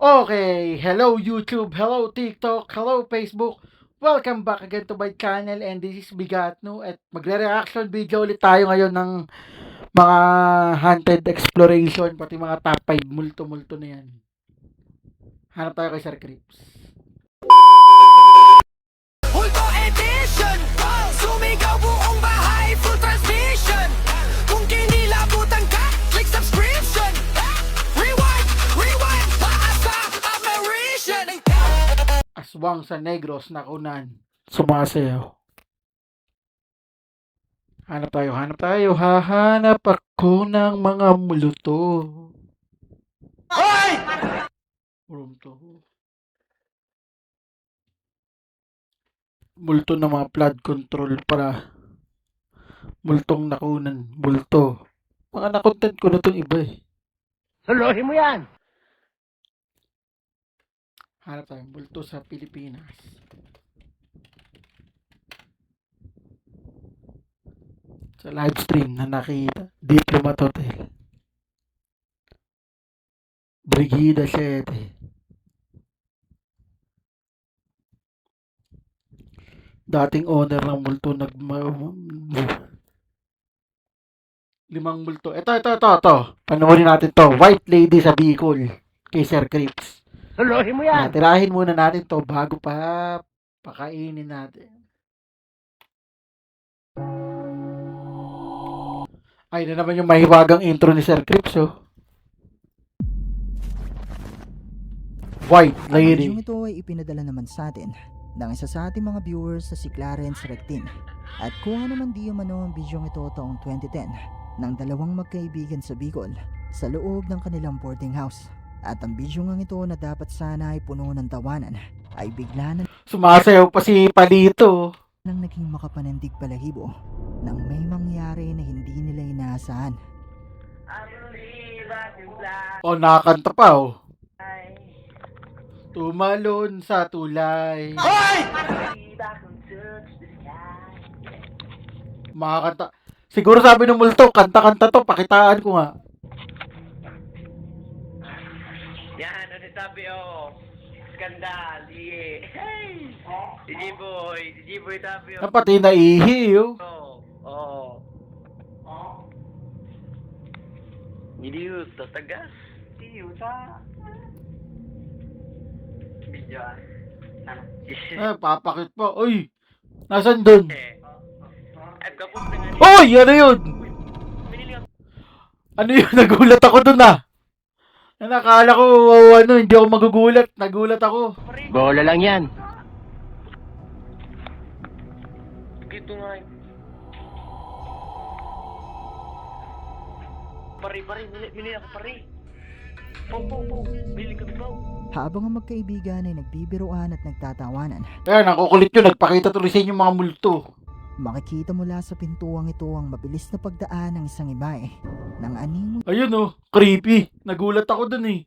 Okay, hello YouTube, hello TikTok, hello Facebook. Welcome back again to my channel and this is Bigatno at magre-reaction video ulit tayo ngayon ng mga haunted exploration pati mga top 5 multo-multo na yan. Hanap tayo kay Sir Crips. Hulto edition, sumigaw buong bahay, full transmission. Kung kinilabutan ka, click subscription. Rewind, taas sa apparition. Aswang sa Negros na kunan. Sumasayaw. Hanap tayo. Hahanap ako ng mga multo. Hoy! Room to. Multo ng mga flood control para multong nakunan. Multo. Mga nakontent ko na itong iba eh. Suluhin mo yan! Hanap tayo. Multo sa Pilipinas. Sa live stream na nakita. Diplomat Hotel. Brigida 7. Dating owner ng multo limang multo. Ito. Panoorin natin to. White Lady sa Bicol. Kay Sir Crips. Suluhin mo yan! Tirahin muna natin to bago pa pakainin natin. Ay na naman yung mahiwagang intro ni Sir Crips, oh. White Ang Lady. bidyong ito ay ipinadala naman sa atin ng isa sa ating mga viewers na si Clarence Rectin. At kuha naman di umano ang bidyong ito taong 2010 ng dalawang magkaibigan sa Bicol sa loob ng kanilang boarding house. At ang bidyong ito na dapat sana ay puno ng tawanan ay bigla na Sumasayaw pa si Palito. lang naging makapanandig balahibo nang may mangyari na hindi nila inaasahan. O, nakakanta pa, oh. Tumalon sa tulay. Hoy! Makakanta. Siguro sabi ng multo, kanta-kanta to, pakitaan ko nga. Yan, ano sabi oh? Skandal, iye. Hey! DJ Boy sabi oh. Pati naihi, oh. Gidiyo, tagas. Gidiyo sa... Video ah. Papakit pa. Uy! Nasaan dun? At kapos na nga Uy! Ano yun? Binili ako. Ano yun? Nagulat ako dun, ah. Nakala ko, hindi ako magugulat. Nagulat ako. Bola lang yan. Dito nga eh. Pare, bili ako pare. Pau. Bili kami pau. Habang ang magkaibigan ay nagbibiruan at nagtatawanan, Ayan, nakukulit yun. Nagpakita tuloy sa inyo mga multo. makikita mula sa pintuang ito ang mabilis na pagdaan ng isang ibae ng animo Ayun, oh. Creepy. Nagulat ako dun, eh.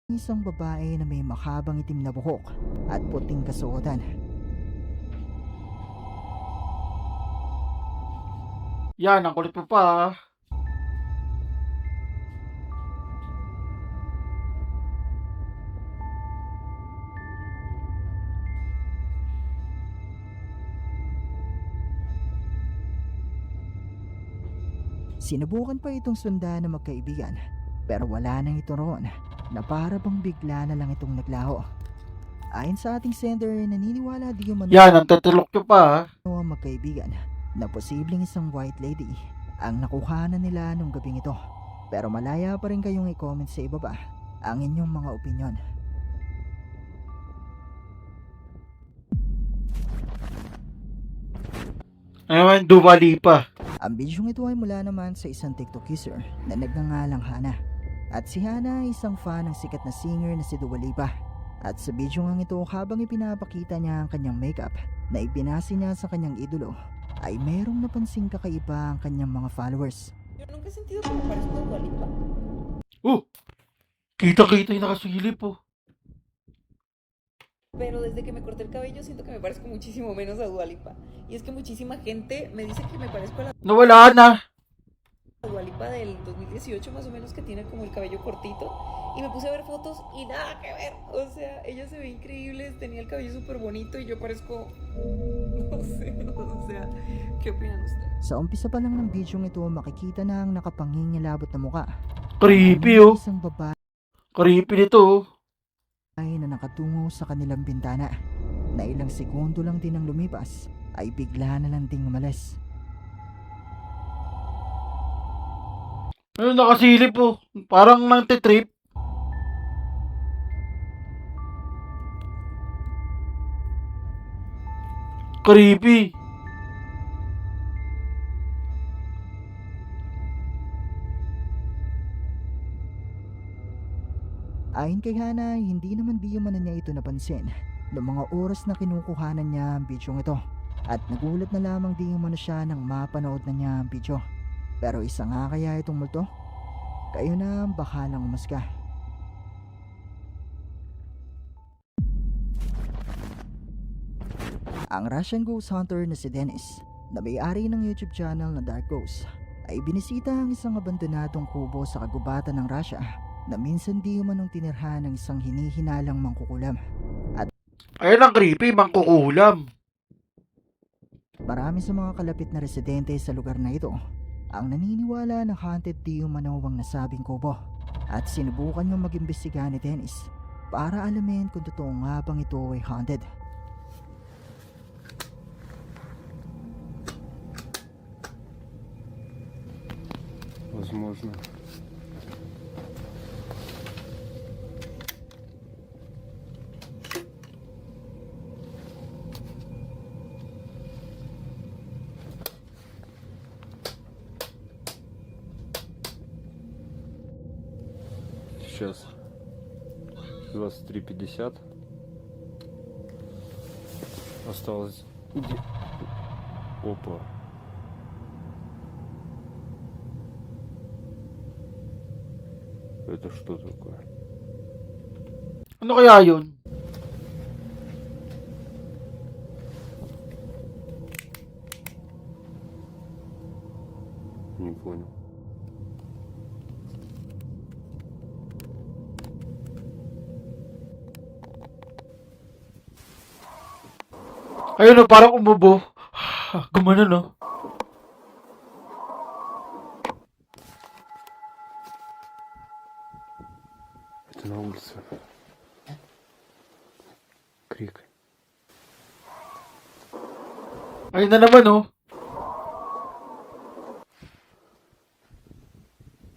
isang babae na may mahabang itim na buhok at puting kasuotan. Yan, ang kulit mo pa, ah. Sinubukan pa itong sundan ng magkaibigan pero wala nang ito roon na para bang bigla na lang itong naglaho. Ayon sa ating sender, naniniwala di umano Yan, ang tetilok nyo pa, ah. ang magkaibigan na posibleng isang white lady ang nakuhanan nila nung gabing ito. Pero malaya pa rin kayong i-comment sa ibaba ang inyong mga opinyon. Ayun, Dua Lipa. Ang bidyong ito ay mula naman sa isang TikTok user na nagngangalang Hana. At si Hana ay isang fan ng sikat na singer na si Dua Lipa. At sa bidyong ito habang ipinapakita niya ang kanyang makeup na ibinasi niya sa kanyang idolo, ay merong napansing kakaiba ang kanyang mga followers. Yo nunca he sentido que me parezco a Dua Lipa. Kita yung nakasilip, oh. Pero desde que me corté el cabello siento que me parezco muchísimo menos a Dua Lipa. Y es que muchísima gente me dice que me parezco a la Nawala na. Dua Lipa del 2018 más o menos, que tiene como el cabello cortito, y me puse a ver fotos y nada que ver. O sea, ella se ve increíble, tenía el cabello súper bonito y yo parezco, no sé, o sea, ¿qué opinan ustedes? Sa umpisa pa lang ng video ito, makikita na ang nakapangingilabot na muka. Creepy, Ng oh. isang babae Creepy nito, oh. na nakatungo sa kanilang bintana. Na ilang segundo lang din ang lumipas, ay bigla na lang ding umalis. Ayun, nakasilip, oh. Parang nang-trip. Creepy. Ayon kay Hana, hindi naman di umano niya ito napansin noong mga oras na kinukuhanan niya ang bidyong ito. At nagulat na lamang di umano siya nang mapanood na niya ang video. Pero isa nga kaya itong multo? Kayo na ang bahalang umasga. Ang Russian ghost hunter na si Dennis, na may-ari ng YouTube channel na Dark Ghost, ay binisita ang isang abandonadong kubo sa kagubatan ng Russia na minsan di umanong tinirhan ng isang hinihinalang mangkukulam. Ayun ang creepy, mangkukulam. Marami sa mga kalapit na residente sa lugar na ito ang naniniwala na haunted di umano ang nasabing kubo, at sinubukan niyang mag-imbestiga ni Dennis para alamin kung totoo nga bang ito ay haunted. Возможно. Сейчас 23:50. Осталось. Опа. Это что такое? Ano kaya yun? Не понял. Ayun, oh, parang umubo. Gumano, no? Это на улице. Крик. Ayun na naman, oh.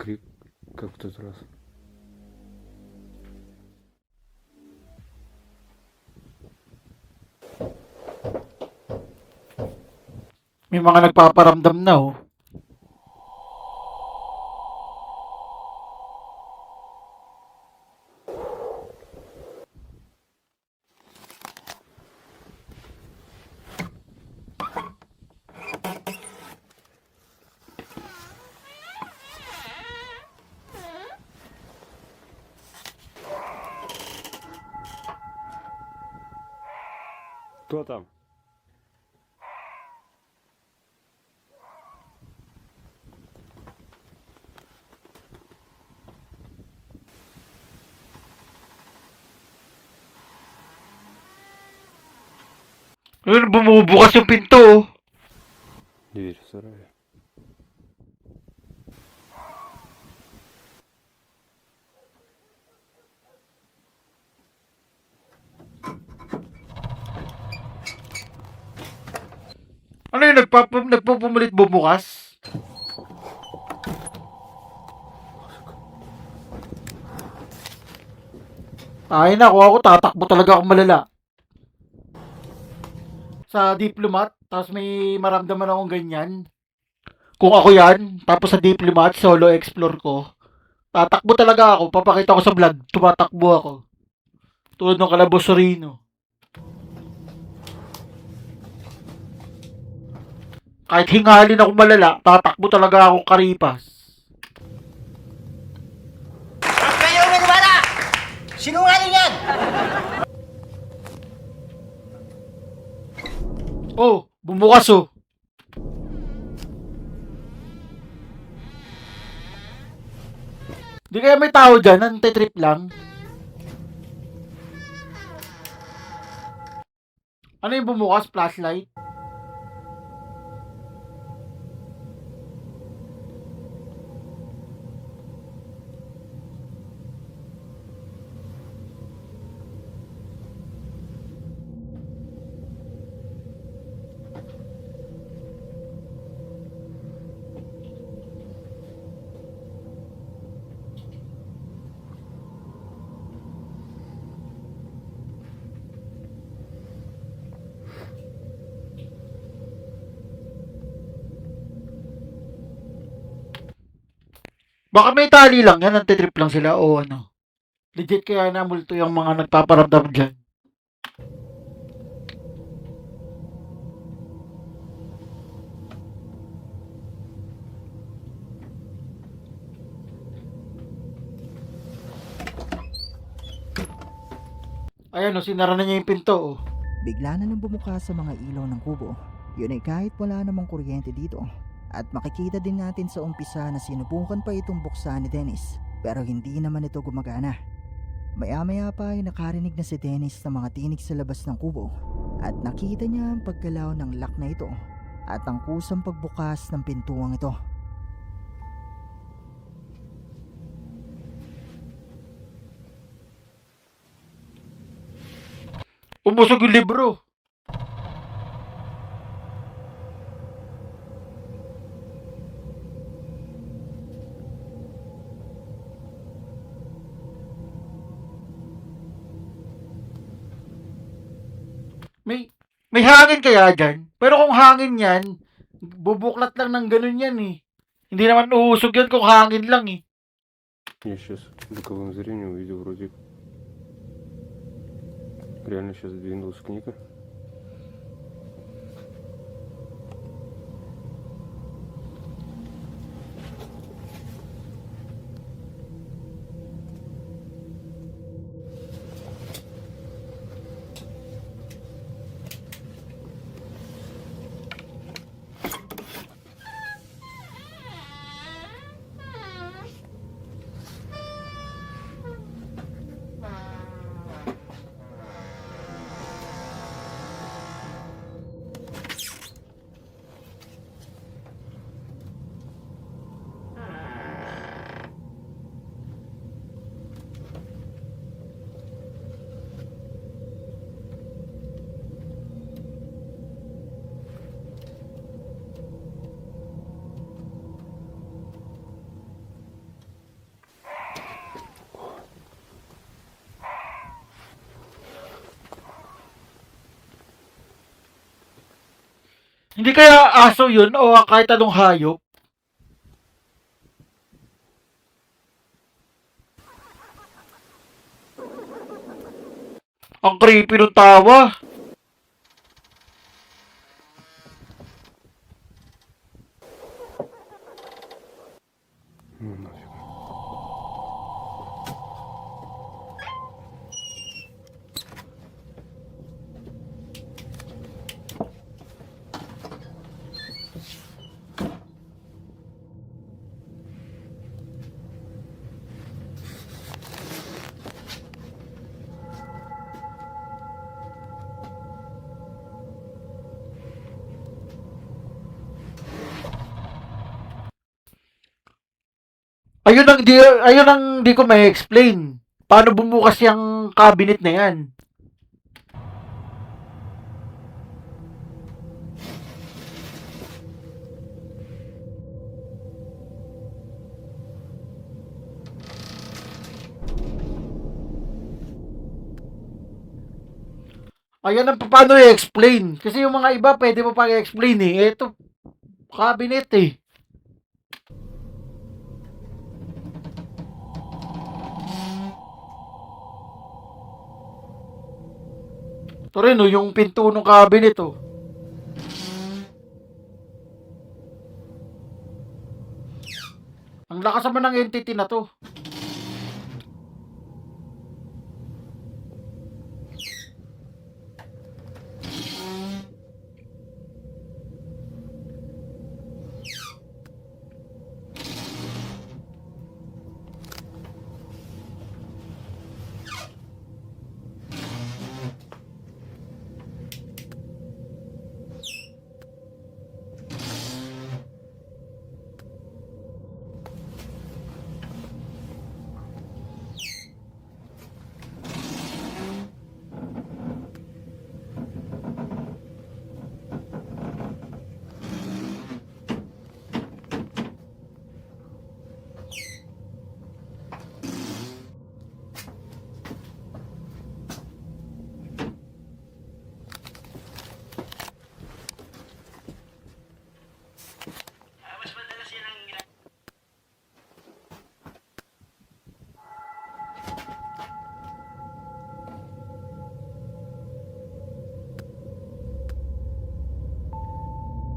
Крик, как в тот раз. May mga nagpaparamdam na, oh. Кто там? Ayun, bumubukas yung pinto, oh. Дверь в сарае. Ano yun, nagpupumulit bumukas? Ay na, kung ako tatakbo talaga akong malala. Sa diplomat, tapos may maramdaman akong ganyan. Kung ako yan, tapos sa diplomat, solo explore ko, tatakbo talaga ako, papakita ko sa vlog, tumatakbo ako. Tulad ng Calabosorino. Kahit hingalin ako malala, tatakbo talaga ako karipas. Kayo maniwala! Sinungaling yan! Oh, bumukas, oh. Di kaya may tao dyan, nante-trip lang. Ano yung bumukas? Flashlight? Baka may tali lang yan, nante-trip lang sila o ano. Legit kaya na multo yung mga nagpaparamdam dyan. Ayan o, sinara na niya yung pinto o. Bigla na lang bumukas sa mga ilaw ng kubo. Yun ay kahit wala namang kuryente dito. At makikita din natin sa umpisa na sinubukan pa itong buksan ni Dennis. Pero hindi naman ito gumagana. Maya-maya pa ay nakarinig na si Dennis ng mga tinig sa labas ng kubo. At nakita niya ang paggalaw ng lock na ito. At ang kusang pagbukas ng pintuang ito. Umusog yung libro. May hangin kaya dyan? Pero kung hangin yan, bubuklat lang ng ganun yan eh. Hindi naman uusog yan kung hangin lang eh. Я сейчас боковым зрением увидел вроде... Реально сейчас двинулась книга. Hindi kaya aso yun o kahit anong hayop? Ang creepy ng tawa. Ну нафиг. Ayun ang di ko may explain. Paano bumukas yung cabinet na yan? Ayan ang paano i-explain. Kasi yung mga iba pwede mo pa i-explain eh. Ito, cabinet eh. Ito rin oh, yung pinto ng cabinet oh. Ang lakas naman ng entity na to.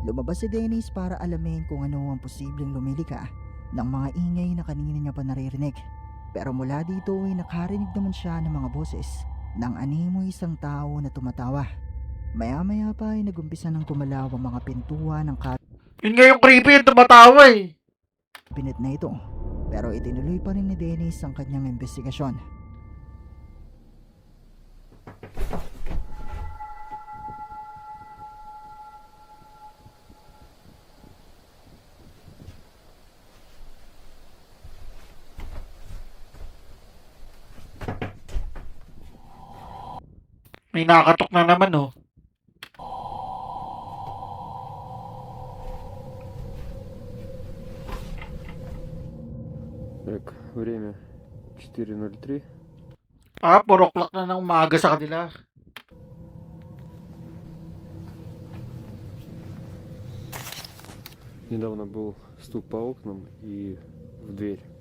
Lumabas si Dennis para alamin kung ano ang posibleng lumilika ng mga ingay na kanina niya pa naririnig. Pero mula dito ay nakarinig naman siya ng mga boses ng animoy isang tao na tumatawa. Maya-maya pa ay nagumpisa ng gumalaw ang mga pintuan ng Yun nga yung creepy yung tumatawa eh. cabinet na ito. Pero itinuloy pa rin ni Dennis ang kanyang investigasyon. May nakatok na naman oh. Так, время 4:03. Ah, 4 o'clock na ng umaga sa kanila. Недавно был стук по окнам и в дверь.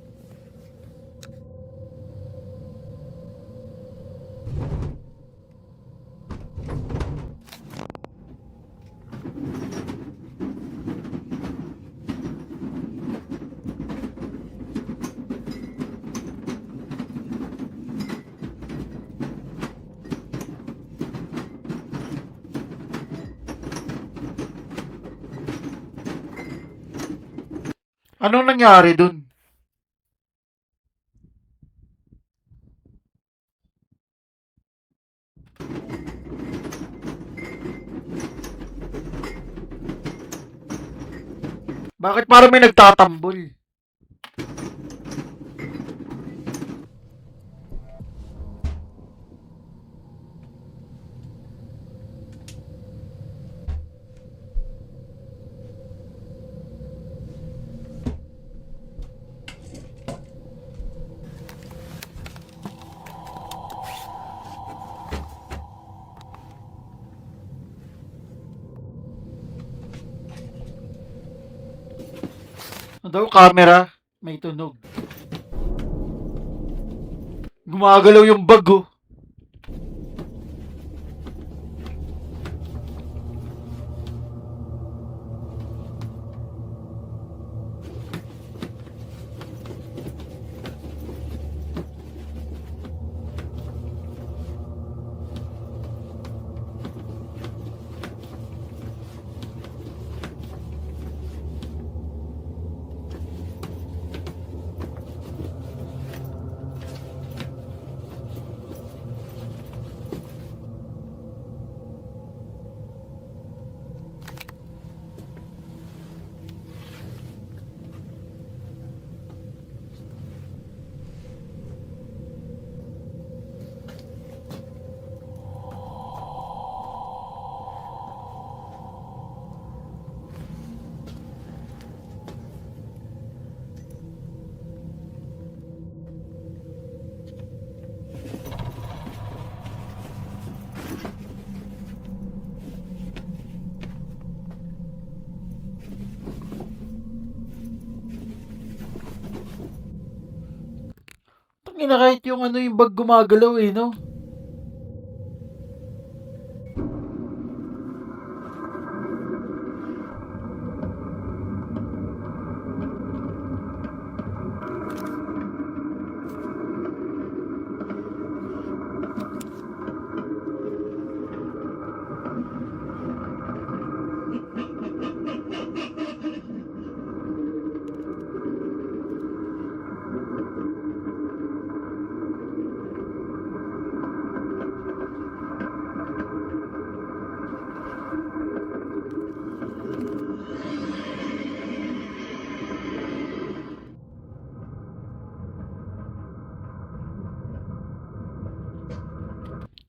Anong nangyari dun? Bakit parang may nagtatambol? Ano daw, camera? May tunog. Gumagalaw yung bag oh. Tangina, kahit yung ano yung bag gumagalaw eh, no?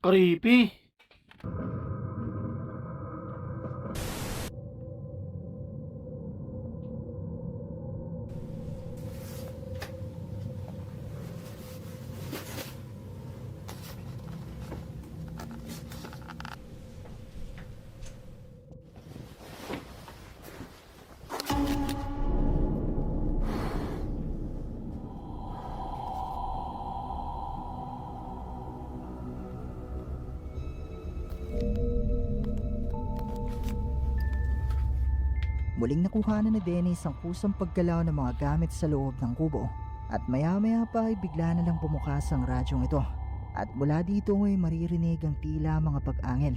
Creepy. Muling nakuhanan ni Dennis ang kusang paggalaw ng mga gamit sa loob ng kubo at maya-maya pa ay bigla na lang bumukas ang radyong ito at mula dito ay maririnig ang tila mga pag-angel.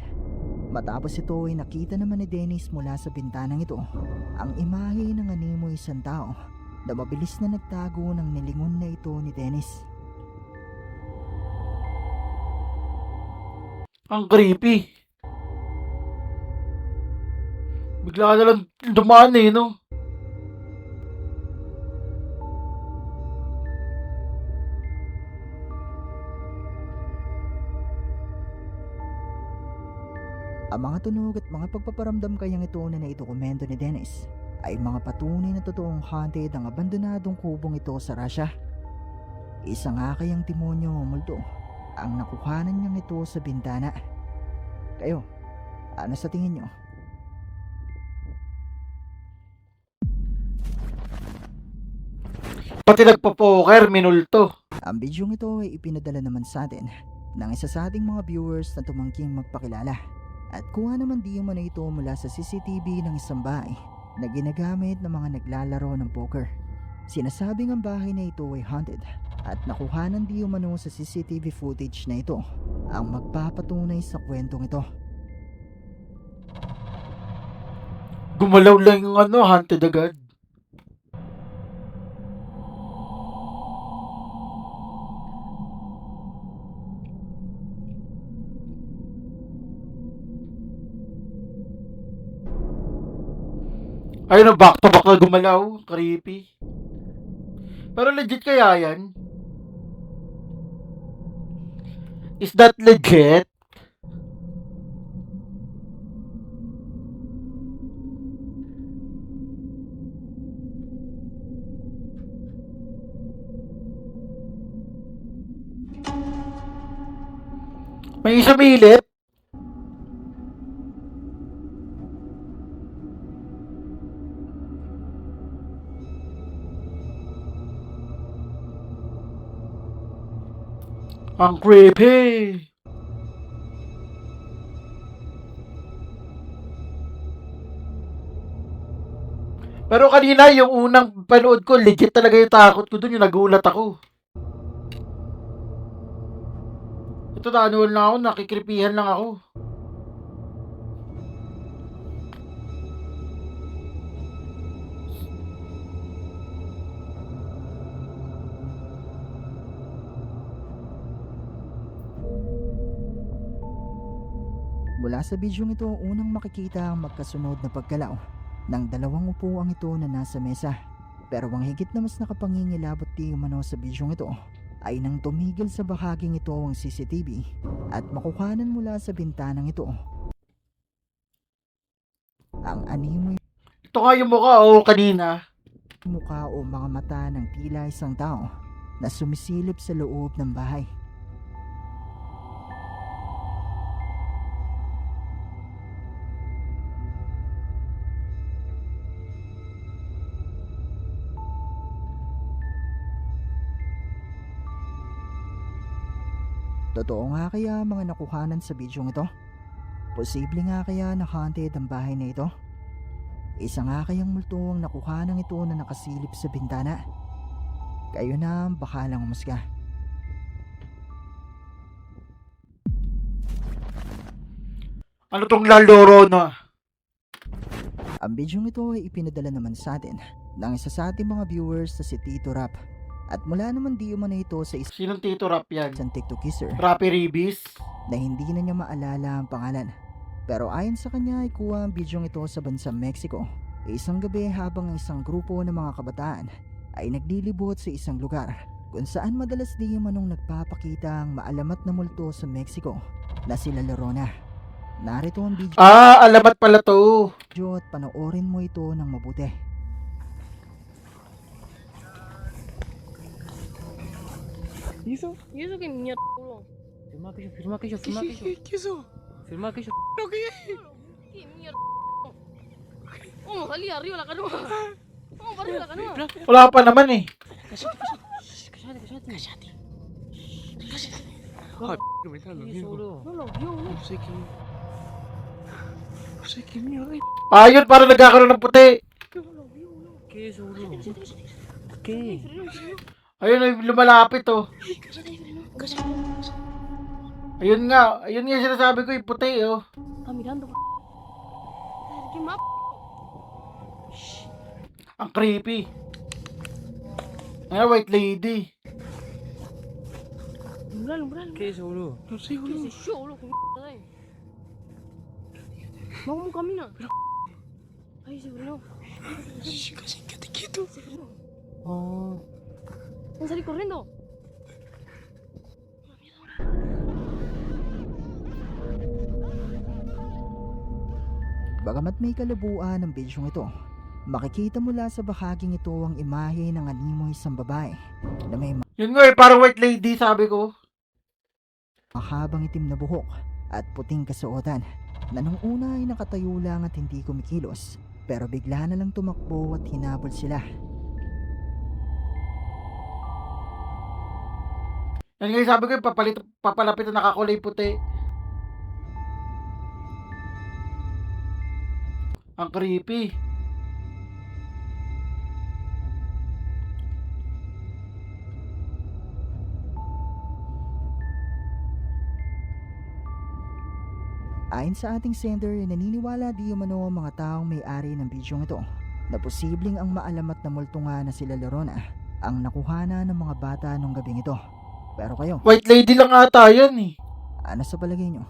Matapos ito ay nakita naman ni Dennis mula sa bintanang ito ang imahe ng animoy isang tao na mabilis na nagtago ng nilingon na ito ni Dennis. Ang creepy. Bigla na lang dumaan eh, no? Ang mga tunog at mga pagpaparamdam kayang ito na naidokumento ni Dennis ay mga patunay na totoong haunted ang abandonadong kubong ito sa Russia. Isa nga kayang demonyo o multo ang nakuhanan niyang ito sa bintana. Kayo, ano sa tingin niyo? Pati nagpo-poker, minulto. Ang bidyong ito ay ipinadala naman sa atin ng isa sa ating mga viewers na tumangking magpakilala. At kuha naman di man ito mula sa CCTV ng isang bahay na ginagamit ng mga naglalaro ng poker. Sinasabing ang bahay na ito ay haunted at nakuhanan di umano sa CCTV footage na ito ang magpapatunay sa kwentong ito. Gumalaw lang yung haunted agad. Ayun na, back to back na gumalaw. Creepy. Pero legit kaya yan? Is that legit? May sumilip? Ang creepy. Pero kanina, yung unang panood ko, legit talaga yung takot ko dun, yung nagulat ako. Ito, nanuhol na ako, nakikripihan lang ako. Mula sa bidyong ito, unang makikita ang magkasunod na paggalaw ng dalawang upuang ito na nasa mesa. Pero ang higit na mas nakapangingilabot di umano sa bidyong ito ay nang tumigil sa bahaging ito ang CCTV at makuhanan mula sa bintanang ito ang animoy Ito nga yung mukha, kanina. mukha o mga mata ng tila isang tao na sumisilip sa loob ng bahay. Totoo nga kaya mga nakuhanan sa bidyong ito? Posible nga kaya na haunted ang bahay na ito? Isa nga kayang multo ang nakuhanan ito na nakasilip sa bintana? Kayo na ang bakalang umusga. Ano tong laloro na? Ang bidyong ito ay ipinadala naman sa atin ng isa sa ating mga viewers na si Tito Rap. At mula naman di umano ito sa Sinong Tito Rap yan? isang TikTok user Rappy Ribis? na hindi na niya maalala ang pangalan. Pero ayon sa kanya ay kuha ang bidyong ito sa bansang Mexico. Isang gabi habang ang isang grupo ng mga kabataan ay naglilibot sa isang lugar kung saan madalas di manong nagpapakita ang maalamat na multo sa Mexico na sila Llorona. Narito ang video Alamat pala to. at panoorin mo ito ng mabuti. ¿Y eso? ¿Y eso qué mierda, bro? Firma aquello, firma aquello, firma aquello. ¿Qué eso? Firma aquello. ¿Pero qué? ¿Qué mierda? Vamos a salir arriba de la canoa. Vamos para arriba de la canoa. Wala pa naman eh. Cállate. Ay, que me está durmiendo. No lo vio, bro. No sé qué mierda. Yun, para nagkakaroon ng puti. ¿Qué es, boludo? ¿Qué? Ayun, ay, lumalapit oh. Ayun nga yung sinasabi ko, yung puti oh. Está mirando. ¿Qué más? Ang creepy. Ano, white lady. Umbral, umbral. ¿Qué es, boludo? No sé, boludo. ¿Qué sé yo, boludo? ¿Qué mierda es? Vamos, ¿cómo camina? Ahí se frenó. Casi, quédate quieto. Se frenó. Oh. Vamos a salir corriendo. Bagamat may kalabuan ng bidyong ito, makikita mula sa bahaging ito ang imahe ng animoy isang babae na may Yun nga parang white lady sabi ko. mahabang itim na buhok at puting kasuotan na nung una ay nakatayo lang at hindi kumikilos, pero bigla na lang tumakbo at hinabol sila. Yan nga yung sabi ko, yung papalapit na nakakulay puti. Ang creepy. Ayon sa ating sender, naniniwala di umano ang mga taong may-ari ng bidyong ito na posibleng ang maalamat na multo nga na sila Lorona ang nakuhana ng mga bata nung gabing ito. Pero kayo, White lady lang ata yan eh. ano sa palagay nyo?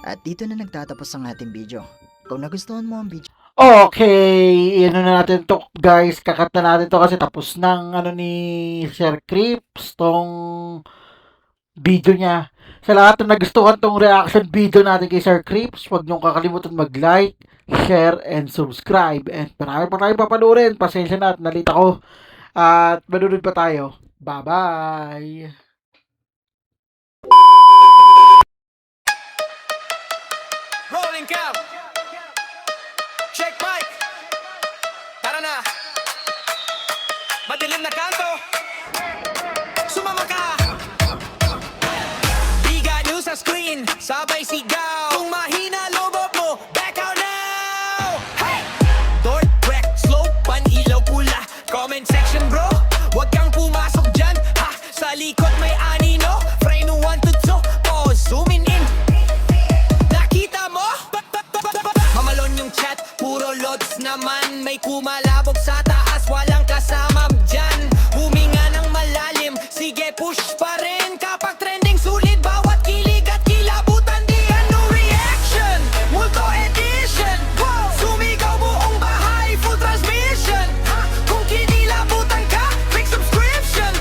At dito na nagtatapos ang ating video. Kung nagustuhan mo ang video, Okay, ano na natin to guys, kakat na natin to kasi tapos ng ano ni Sir Crips tong video niya. Sa lahat na nagustuhan tong reaction video natin kay Sir Crips, huwag niyong kakalimutan mag-like, share, and subscribe. And marami pa tayong papanurin, pasensya na at nalita ko. At manunod pa tayo. Bye-bye! Rolling cam. Check mic. Tara na. Madilim na kanto. Sumama ka. Biga nyo sa screen. Sabay sigaw. Kung mahina lobot mo, back out now. Hey! North, wreck, slow, pan-ilaw pula. Comment section bro. Huwag kang pumasok dyan. Ha! Sa likod may anino. Frame 1 to 2. Pause, zooming in. Nakita mo? Mamalon yung chat, puro loads naman. May kumalabog sa taas, walang kasama dyan. Huminga ng malalim, sige push pa rin. Kapag trending sulit, bawat kilig at kilabutan. Di ano reaction, multo edition. Sumigaw buong bahay, full transmission. Kung kinilabutan ka, click subscription.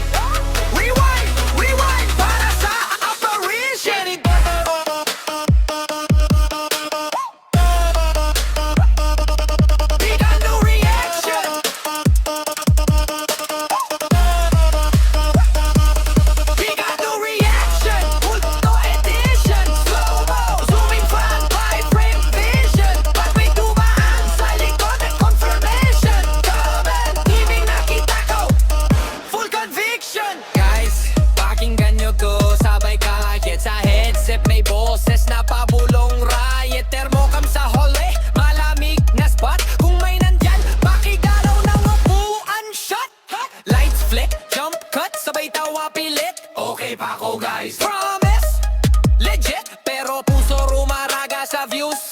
Rewind, rewind, para sa apparition. Big no reaction. Big no reaction. Multo edition. Slow-mo, zooming fan, high frame vision. Pag may dumaan sa likod at confirmation. Comment, TV nakita ko. Full conviction. Guys, pakinggan nyo to. Sabay kahit sa headset may boses na pabulong riot. Thermocam sa hallway, malamig na spot. Kung may nandyan, pakigalaw ng upuan shot. Lights flick, jump cut, sabay tawa pilit. Okay pa ako guys, promise legit, pero puso rumaraga sa views.